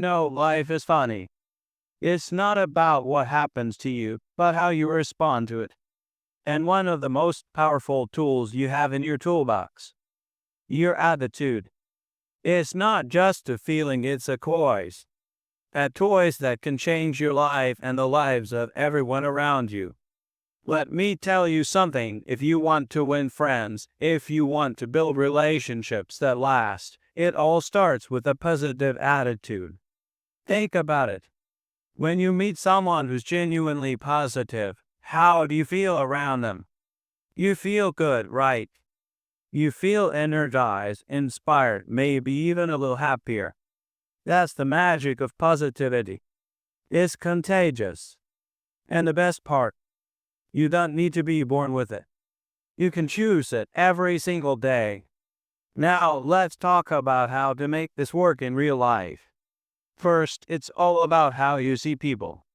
life is funny. It's not about what happens to you, but how you respond to it. And one of the most powerful tools you have in your toolbox, your attitude. It's not just a feeling, it's a choice. A choice that can change your life and the lives of everyone around you. Let me tell you something, if you want to win friends, if you want to build relationships that last, it all starts with a positive attitude. Think about it. When you meet someone who's genuinely positive, how do you feel around them? You feel good, right? You feel energized, inspired, maybe even a little happier. That's the magic of positivity. It's contagious. And the best part, you don't need to be born with it. You can choose it every single day. Now, let's talk about how to make this work in real life. First, it's all about how you see people.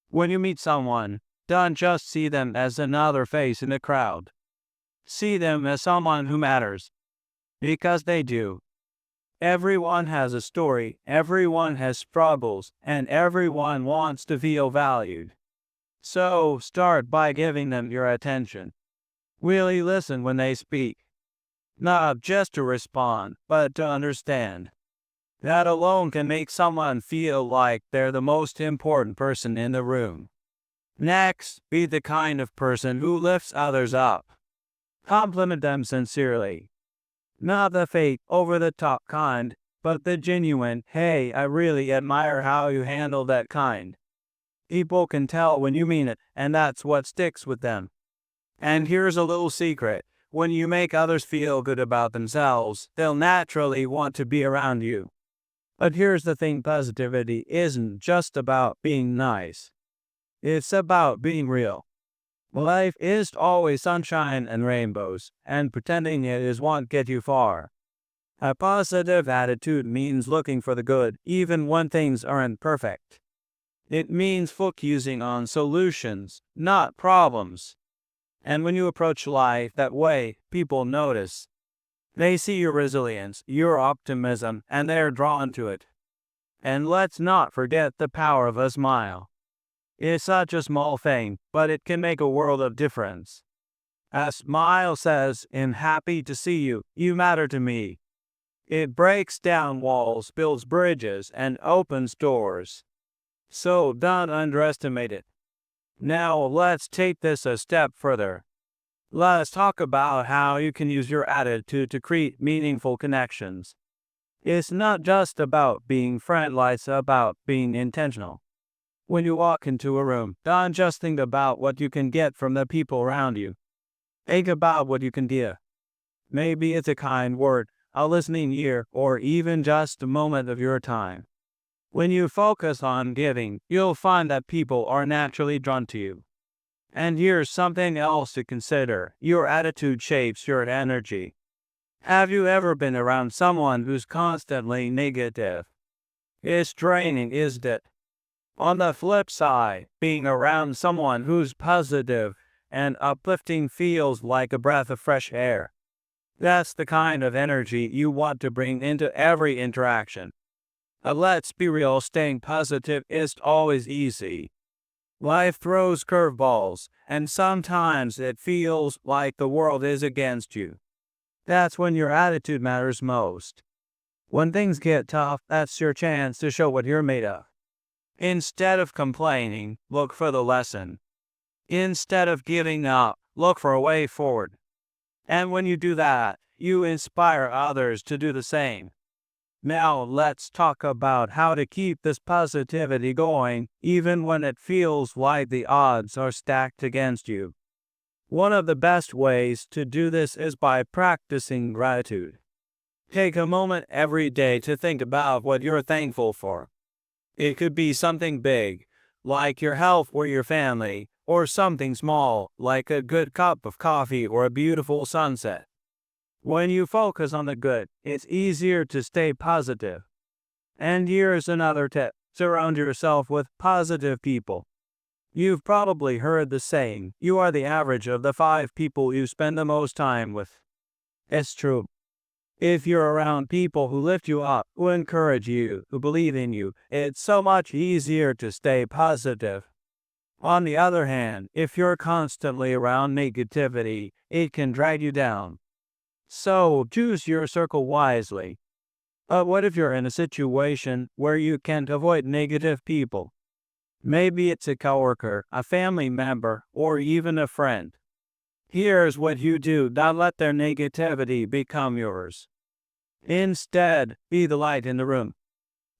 When you meet someone, don't just see them as another face in the crowd. See them as someone who matters. Because they do. Everyone has a story, everyone has struggles, and everyone wants to feel valued. So, start by giving them your attention. Really listen when they speak. Not just to respond, but to understand. That alone can make someone feel like they're the most important person in the room. Next, be the kind of person who lifts others up. Compliment them sincerely. Not the fake, over-the-top kind, but the genuine, hey, I really admire how you handle that kind. People can tell when you mean it, and that's what sticks with them. And here's a little secret. When you make others feel good about themselves, they'll naturally want to be around you. But here's the thing, positivity isn't just about being nice. It's about being real. Life isn't always sunshine and rainbows, and pretending it is won't get you far. A positive attitude means looking for the good, even when things aren't perfect. It means focusing on solutions, not problems. And when you approach life that way, people notice. They see your resilience, your optimism, and they're drawn to it. And let's not forget the power of a smile. It's such a small thing, but it can make a world of difference. A smile says, I'm happy to see you, you matter to me. It breaks down walls, builds bridges, and opens doors. So don't underestimate it. Now let's take this a step further. Let's talk about how you can use your attitude to create meaningful connections. It's not just about being friendly, it's about being intentional. When you walk into a room, don't just think about what you can get from the people around you. Think about what you can give. Maybe it's a kind word, a listening ear, or even just a moment of your time. When you focus on giving, you'll find that people are naturally drawn to you. And here's something else to consider. Your attitude shapes your energy. Have you ever been around someone who's constantly negative? It's draining, isn't it? On the flip side, being around someone who's positive and uplifting feels like a breath of fresh air. That's the kind of energy you want to bring into every interaction. Let's be real, staying positive isn't always easy. Life throws curveballs, and sometimes it feels like the world is against you. That's when your attitude matters most. When things get tough, that's your chance to show what you're made of. Instead of complaining, look for the lesson. Instead of giving up, look for a way forward. And when you do that, you inspire others to do the same. Now let's talk about how to keep this positivity going, even when it feels like the odds are stacked against you. One of the best ways to do this is by practicing gratitude. Take a moment every day to think about what you're thankful for. It could be something big, like your health or your family, or something small, like a good cup of coffee or a beautiful sunset. When you focus on the good, it's easier to stay positive. And here's another tip. Surround yourself with positive people. You've probably heard the saying, you are the average of the 5 people you spend the most time with. It's true. If you're around people who lift you up, who encourage you, who believe in you, it's so much easier to stay positive. On the other hand, if you're constantly around negativity, it can drag you down. So choose your circle wisely. But what if you're in a situation where you can't avoid negative people? Maybe it's a coworker, a family member, or even a friend. Here's what you do: don't let their negativity become yours. Instead, be the light in the room.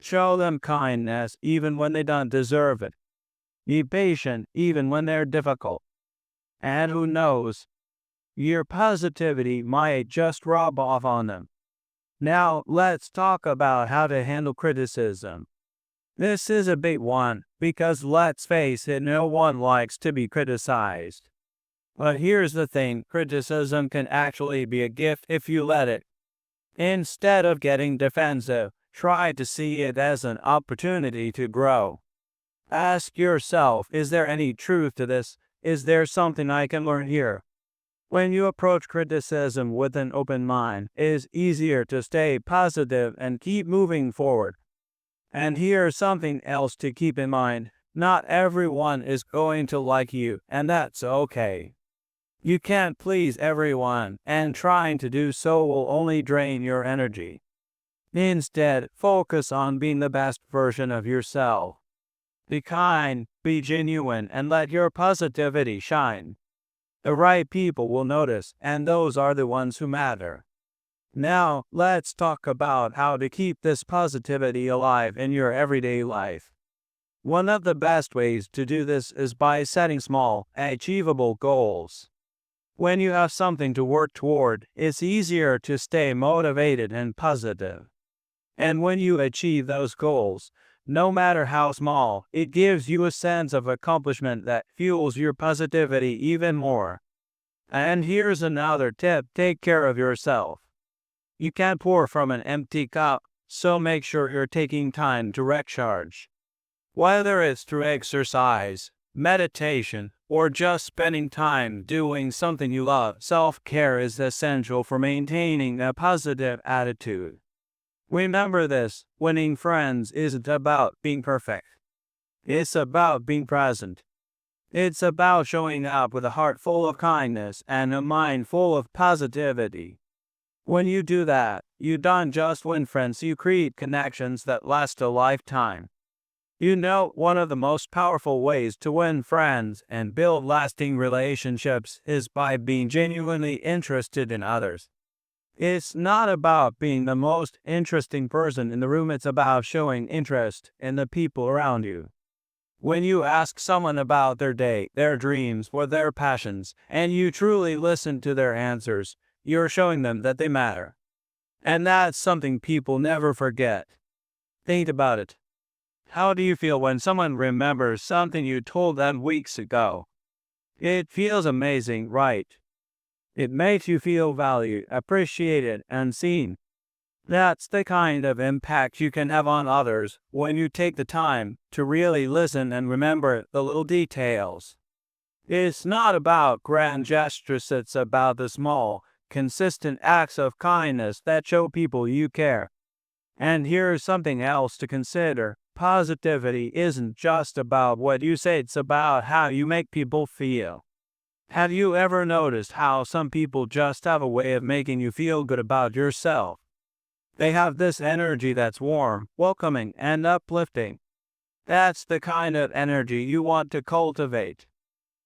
Show them kindness even when they don't deserve it. Be patient even when they're difficult. And who knows, your positivity might just rub off on them. Now, let's talk about how to handle criticism. This is a big one because let's face it, no one likes to be criticized. But here's the thing: criticism can actually be a gift if you let it. Instead of getting defensive, try to see it as an opportunity to grow. Ask yourself, is there any truth to this? Is there something I can learn here? When you approach criticism with an open mind, it is easier to stay positive and keep moving forward. And here's something else to keep in mind: not everyone is going to like you, and that's okay. You can't please everyone, and trying to do so will only drain your energy. Instead, focus on being the best version of yourself. Be kind, be genuine, and let your positivity shine. The right people will notice, and those are the ones who matter. Now, let's talk about how to keep this positivity alive in your everyday life. One of the best ways to do this is by setting small, achievable goals. When you have something to work toward, it's easier to stay motivated and positive. And when you achieve those goals, no matter how small, it gives you a sense of accomplishment that fuels your positivity even more. And here's another tip: take care of yourself. You can't pour from an empty cup, so make sure you're taking time to recharge. Whether it's through exercise, meditation, or just spending time doing something you love, self-care is essential for maintaining a positive attitude. Remember this: winning friends isn't about being perfect. It's about being present. It's about showing up with a heart full of kindness and a mind full of positivity. When you do that, you don't just win friends, you create connections that last a lifetime. You know, one of the most powerful ways to win friends and build lasting relationships is by being genuinely interested in others. It's not about being the most interesting person in the room, it's about showing interest in the people around you. When you ask someone about their day, their dreams, or their passions, and you truly listen to their answers, you're showing them that they matter. And that's something people never forget. Think about it. How do you feel when someone remembers something you told them weeks ago? It feels amazing, right? It makes you feel valued, appreciated, and seen. That's the kind of impact you can have on others when you take the time to really listen and remember the little details. It's not about grand gestures, it's about the small, consistent acts of kindness that show people you care. And here's something else to consider: positivity isn't just about what you say, it's about how you make people feel. Have you ever noticed how some people just have a way of making you feel good about yourself? They have this energy that's warm, welcoming, and uplifting. That's the kind of energy you want to cultivate.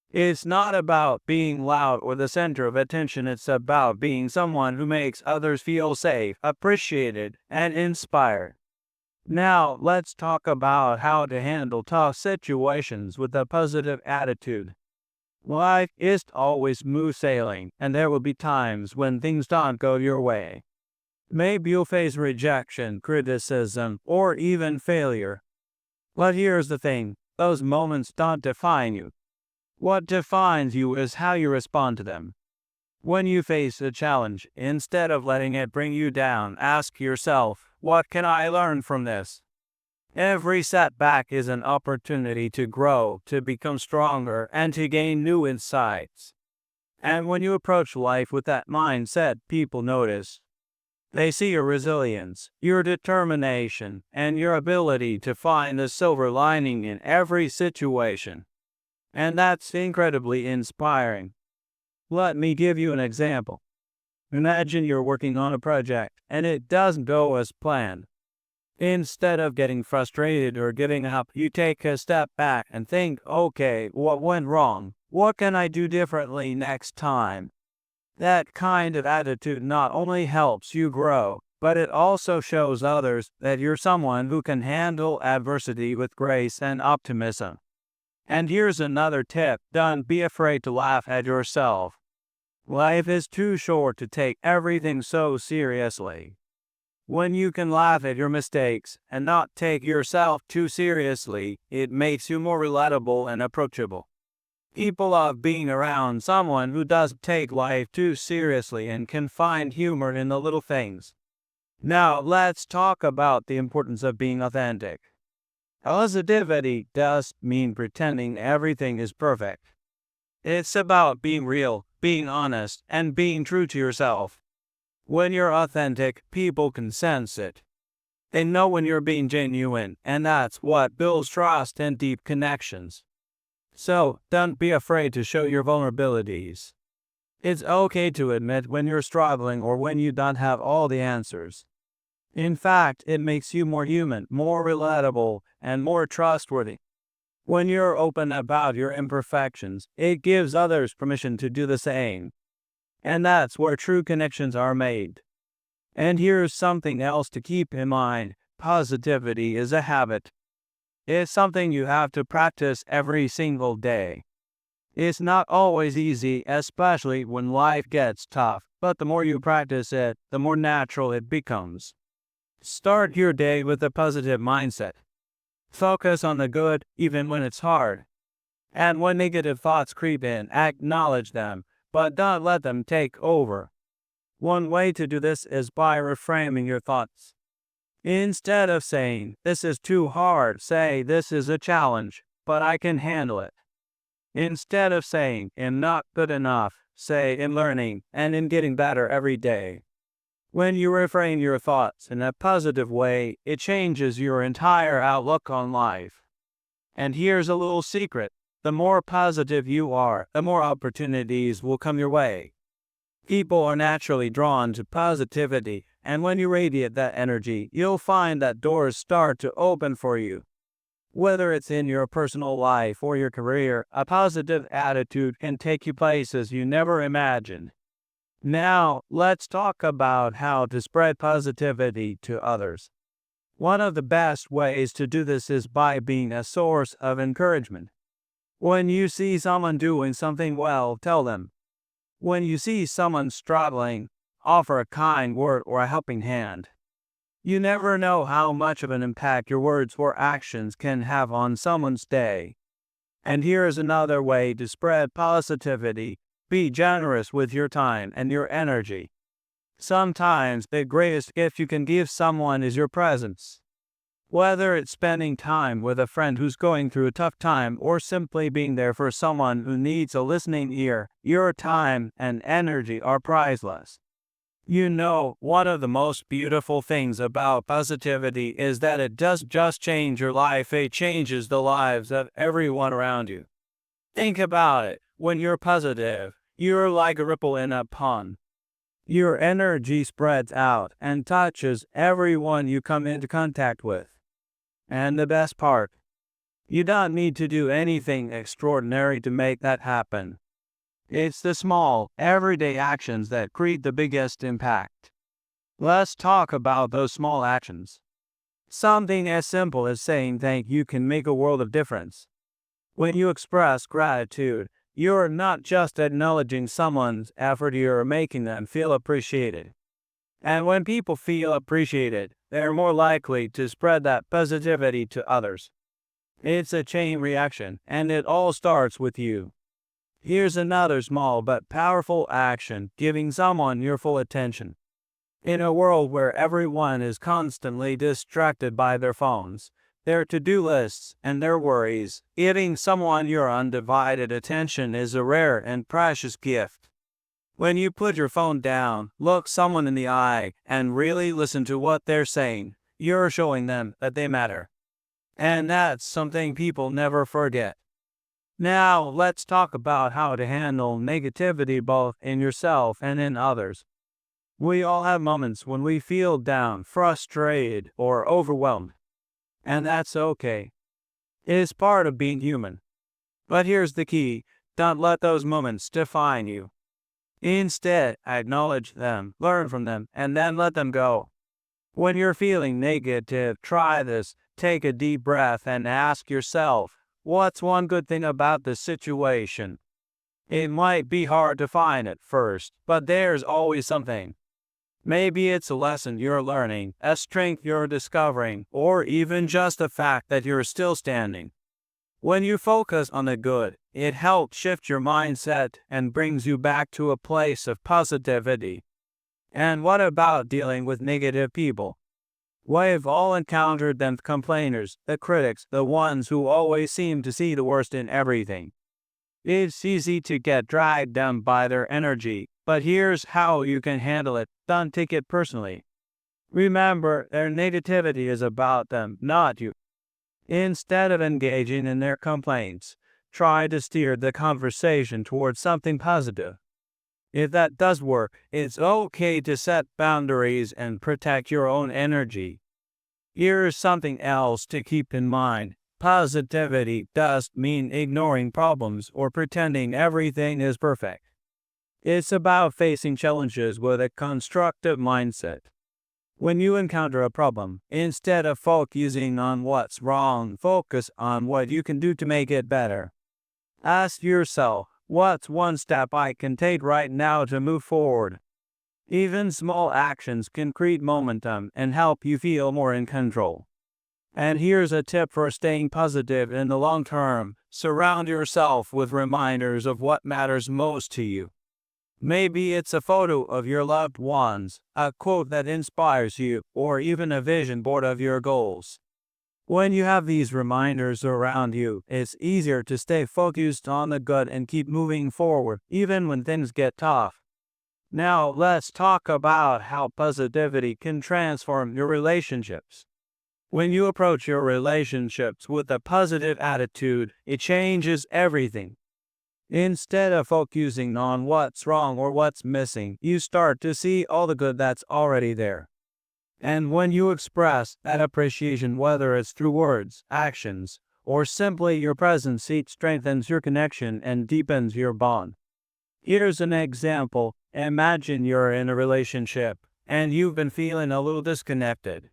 It's not about being loud or the center of attention, it's about being someone who makes others feel safe, appreciated, and inspired. Now, let's talk about how to handle tough situations with a positive attitude. Life isn't always smooth sailing, and there will be times when things don't go your way. Maybe you'll face rejection, criticism, or even failure. But here's the thing: those moments don't define you. What defines you is how you respond to them. When you face a challenge, instead of letting it bring you down, ask yourself, what can I learn from this? Every setback is an opportunity to grow, to become stronger, and to gain new insights. And when you approach life with that mindset, people notice. They see your resilience, your determination, and your ability to find the silver lining in every situation. And that's incredibly inspiring. Let me give you an example. Imagine you're working on a project and it doesn't go as planned. Instead of getting frustrated or giving up, you take a step back and think, okay, what went wrong? What can I do differently next time? That kind of attitude not only helps you grow, but it also shows others that you're someone who can handle adversity with grace and optimism. And here's another tip: don't be afraid to laugh at yourself. Life is too short to take everything so seriously. When you can laugh at your mistakes and not take yourself too seriously, it makes you more relatable and approachable. People love being around someone who doesn't take life too seriously and can find humor in the little things. Now, let's talk about the importance of being authentic. Positivity doesn't mean pretending everything is perfect. It's about being real, being honest, and being true to yourself. When you're authentic, people can sense it. They know when you're being genuine, and that's what builds trust and deep connections. So, don't be afraid to show your vulnerabilities. It's okay to admit when you're struggling or when you don't have all the answers. In fact, it makes you more human, more relatable, and more trustworthy. When you're open about your imperfections, it gives others permission to do the same. And that's where true connections are made. And here's something else to keep in mind: positivity is a habit. It's something you have to practice every single day. It's not always easy, especially when life gets tough, but the more you practice it, the more natural it becomes. Start your day with a positive mindset. Focus on the good, even when it's hard. And when negative thoughts creep in, acknowledge them, but don't let them take over. One way to do this is by reframing your thoughts. Instead of saying, "This is too hard," say, "This is a challenge, but I can handle it." Instead of saying, "I'm not good enough," say, "I'm learning and I'm getting better every day." When you reframe your thoughts in a positive way, it changes your entire outlook on life. And here's a little secret: the more positive you are, the more opportunities will come your way. People are naturally drawn to positivity, and when you radiate that energy, you'll find that doors start to open for you. Whether it's in your personal life or your career, a positive attitude can take you places you never imagined. Now, let's talk about how to spread positivity to others. One of the best ways to do this is by being a source of encouragement. When you see someone doing something well, tell them. When you see someone struggling, offer a kind word or a helping hand. You never know how much of an impact your words or actions can have on someone's day. And here's another way to spread positivity: be generous with your time and your energy. Sometimes the greatest gift you can give someone is your presence. Whether it's spending time with a friend who's going through a tough time or simply being there for someone who needs a listening ear, your time and energy are priceless. You know, one of the most beautiful things about positivity is that it doesn't just change your life, it changes the lives of everyone around you. Think about it: when you're positive, you're like a ripple in a pond. Your energy spreads out and touches everyone you come into contact with. And the best part: you don't need to do anything extraordinary to make that happen. It's the small, everyday actions that create the biggest impact. Let's talk about those small actions. Something as simple as saying thank you can make a world of difference. When you express gratitude, you're not just acknowledging someone's effort, you're making them feel appreciated. And when people feel appreciated, they're more likely to spread that positivity to others. It's a chain reaction, and it all starts with you. Here's another small but powerful action: giving someone your full attention. In a world where everyone is constantly distracted by their phones, their to-do lists, and their worries, giving someone your undivided attention is a rare and precious gift. When you put your phone down, look someone in the eye, and really listen to what they're saying, you're showing them that they matter. And that's something people never forget. Now, let's talk about how to handle negativity both in yourself and in others. We all have moments when we feel down, frustrated, or overwhelmed. And that's okay. It's part of being human. But here's the key: don't let those moments define you. Instead, acknowledge them, learn from them, and then let them go. When you're feeling negative, try this. Take a deep breath and ask yourself, what's one good thing about this situation? It might be hard to find at first, but there's always something. Maybe it's a lesson you're learning, a strength you're discovering, or even just the fact that you're still standing. When you focus on the good, it helps shift your mindset and brings you back to a place of positivity. And what about dealing with negative people? We've all encountered them: complainers, the critics, the ones who always seem to see the worst in everything. It's easy to get dragged down by their energy, but here's how you can handle it: don't take it personally. Remember, their negativity is about them, not you. Instead of engaging in their complaints, try to steer the conversation towards something positive. If that does work, it's okay to set boundaries and protect your own energy. Here's something else to keep in mind: positivity doesn't mean ignoring problems or pretending everything is perfect. It's about facing challenges with a constructive mindset. When you encounter a problem, instead of focusing on what's wrong, focus on what you can do to make it better. Ask yourself, what's one step I can take right now to move forward? Even small actions can create momentum and help you feel more in control. And here's a tip for staying positive in the long term: surround yourself with reminders of what matters most to you. Maybe it's a photo of your loved ones, a quote that inspires you, or even a vision board of your goals. When you have these reminders around you, it's easier to stay focused on the good and keep moving forward, even when things get tough. Now, let's talk about how positivity can transform your relationships. When you approach your relationships with a positive attitude, it changes everything. Instead of focusing on what's wrong or what's missing, you start to see all the good that's already there. And when you express that appreciation, whether it's through words, actions, or simply your presence, it strengthens your connection and deepens your bond. Here's an example. Imagine you're in a relationship and you've been feeling a little disconnected.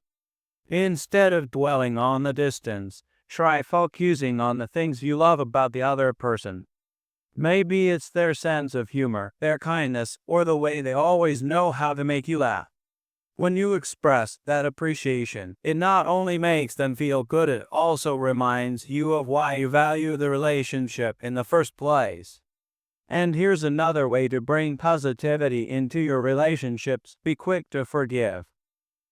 Instead of dwelling on the distance, try focusing on the things you love about the other person. Maybe it's their sense of humor, their kindness, or the way they always know how to make you laugh. When you express that appreciation, it not only makes them feel good, it also reminds you of why you value the relationship in the first place. And here's another way to bring positivity into your relationships: be quick to forgive.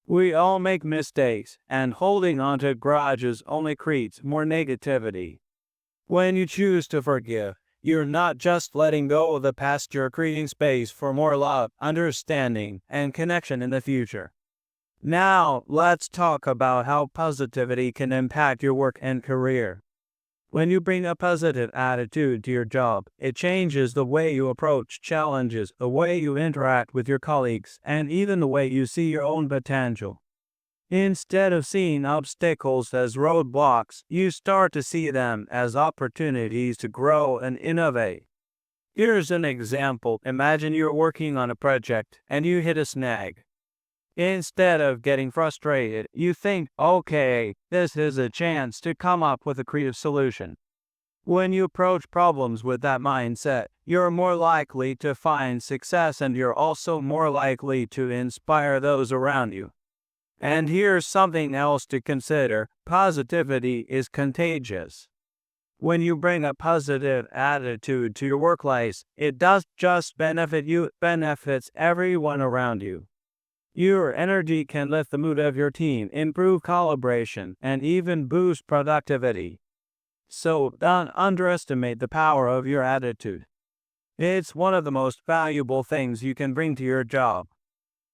We all make mistakes, and holding on to grudges only creates more negativity. When you choose to forgive, you're not just letting go of the past, you're creating space for more love, understanding, and connection in the future. Now, let's talk about how positivity can impact your work and career. When you bring a positive attitude to your job, it changes the way you approach challenges, the way you interact with your colleagues, and even the way you see your own potential. Instead of seeing obstacles as roadblocks, you start to see them as opportunities to grow and innovate. Here's an example. Imagine you're working on a project and you hit a snag. Instead of getting frustrated, you think, okay, this is a chance to come up with a creative solution. When you approach problems with that mindset, you're more likely to find success, and you're also more likely to inspire those around you. And here's something else to consider: positivity is contagious. When you bring a positive attitude to your workplace, it doesn't just benefit you, it benefits everyone around you. Your energy can lift the mood of your team, improve collaboration, and even boost productivity. So don't underestimate the power of your attitude. It's one of the most valuable things you can bring to your job.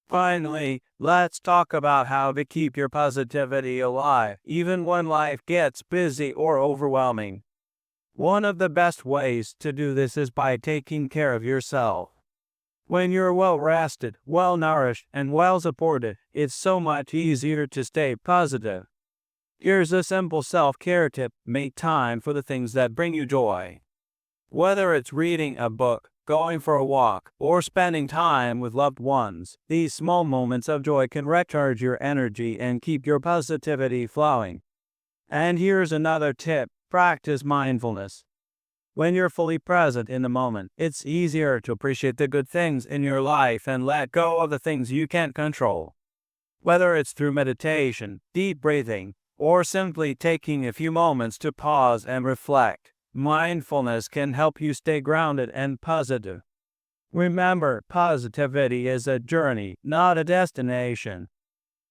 Finally, let's talk about how to keep your positivity alive, even when life gets busy or overwhelming. One of the best ways to do this is by taking care of yourself. When you're well rested, well nourished, and well supported, it's so much easier to stay positive. Here's a simple self-care tip: make time for the things that bring you joy. Whether it's reading a book, going for a walk, or spending time with loved ones, these small moments of joy can recharge your energy and keep your positivity flowing. And here's another tip: practice mindfulness. When you're fully present in the moment, it's easier to appreciate the good things in your life and let go of the things you can't control. Whether it's through meditation, deep breathing, or simply taking a few moments to pause and reflect, mindfulness can help you stay grounded and positive. Remember, positivity is a journey, not a destination.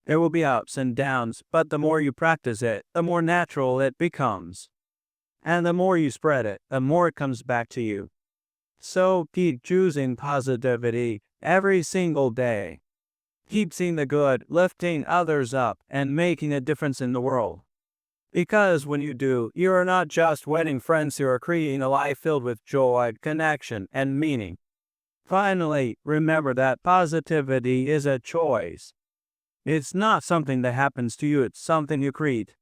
There will be ups and downs, but the more you practice it, the more natural it becomes. And the more you spread it, the more it comes back to you. So keep choosing positivity every single day. Keep seeing the good, lifting others up, and making a difference in the world. Because when you do, you are not just winning friends, you are creating a life filled with joy, connection, and meaning. Finally, remember that positivity is a choice. It's not something that happens to you, it's something you create.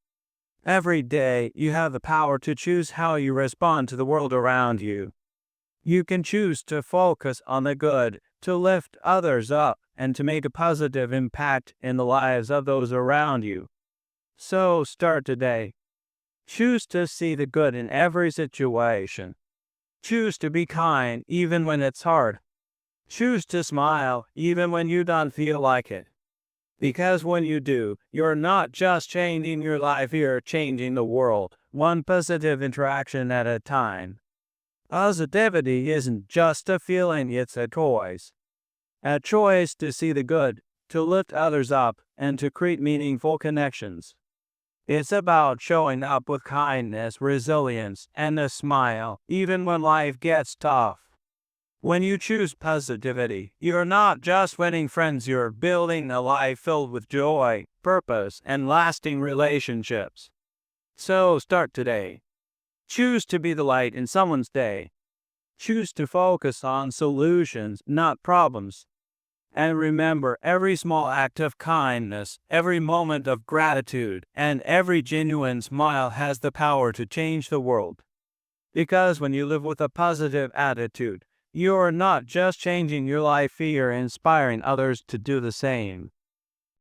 Every day, you have the power to choose how you respond to the world around you. You can choose to focus on the good, to lift others up, and to make a positive impact in the lives of those around you. So start today. Choose to see the good in every situation. Choose to be kind even when it's hard. Choose to smile even when you don't feel like it. Because when you do, you're not just changing your life, you're changing the world, one positive interaction at a time. Positivity isn't just a feeling, it's a choice. A choice to see the good, to lift others up, and to create meaningful connections. It's about showing up with kindness, resilience, and a smile, even when life gets tough. When you choose positivity, you're not just winning friends, you're building a life filled with joy, purpose, and lasting relationships. So start today. Choose to be the light in someone's day. Choose to focus on solutions, not problems. And remember, every small act of kindness, every moment of gratitude, and every genuine smile has the power to change the world. Because when you live with a positive attitude, you are not just changing your life, you're inspiring others to do the same.